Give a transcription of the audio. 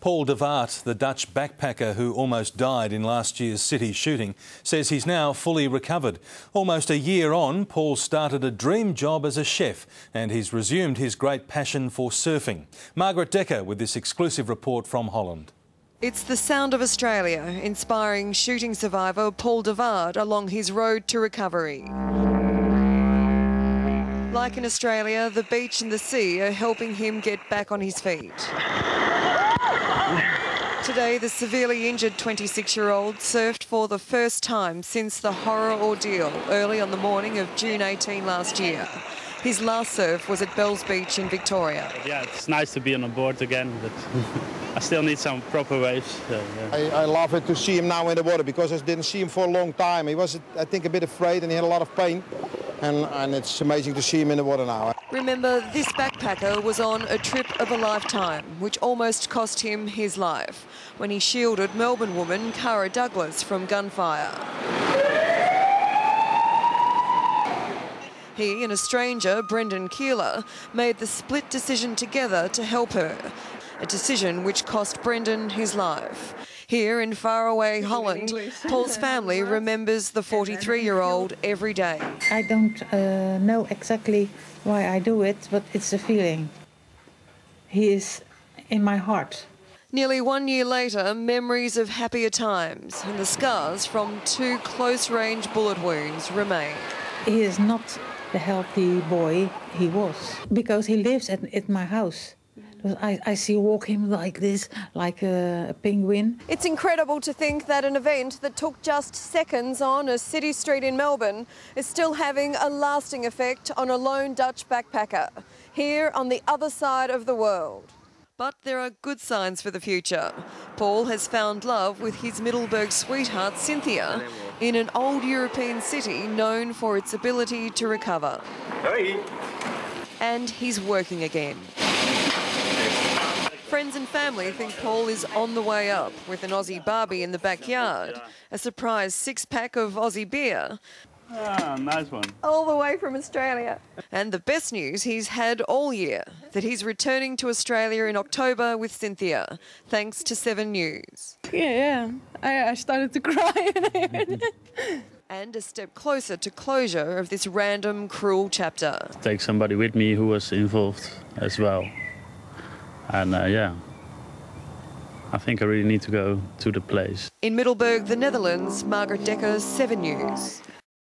Paul de Waard, the Dutch backpacker who almost died in last year's city shooting, says he's now fully recovered. Almost a year on, Paul started a dream job as a chef and he's resumed his great passion for surfing. Margaret Decker with this exclusive report from Holland. It's the sound of Australia, inspiring shooting survivor Paul de Waard along his road to recovery. Like in Australia, the beach and the sea are helping him get back on his feet. Today, the severely injured 26-year-old surfed for the first time since the horror ordeal early on the morning of June 18 last year. His last surf was at Bells Beach in Victoria. Yeah, it's nice to be on a board again, but I still need some proper waves. Yeah. I love it to see him now in the water because I didn't see him for a long time. He was, I think, a bit afraid and he had a lot of pain. And it's amazing to see him in the water now. Remember, this backpacker was on a trip of a lifetime, which almost cost him his life when he shielded Melbourne woman Cara Douglas from gunfire. He and a stranger, Brendan Keeler, made the split decision together to help her, a decision which cost Brendan his life. Here in faraway Holland, Paul's family remembers the 43-year-old every day. I don't know exactly why I do it, but it's a feeling. He is in my heart. Nearly 1 year later, memories of happier times and the scars from 2 close-range bullet wounds remain. He is not the healthy boy he was, because he lives at my house. I see walk him like this, like a penguin. It's incredible to think that an event that took just seconds on a city street in Melbourne is still having a lasting effect on a lone Dutch backpacker here on the other side of the world. But there are good signs for the future. Paul has found love with his Middelburg sweetheart, Cynthia, in an old European city known for its ability to recover. Hey. And he's working again. Friends and family think Paul is on the way up with an Aussie barbie in the backyard, a surprise 6-pack of Aussie beer. Ah, nice one. All the way from Australia. And the best news he's had all year, that he's returning to Australia in October with Cynthia, thanks to 7 News. Yeah. I started to cry. And a step closer to closure of this random, cruel chapter. Take somebody with me who was involved as well. And yeah, I think I really need to go to the place. In Middelburg, the Netherlands, Margaret Decker, 7 News.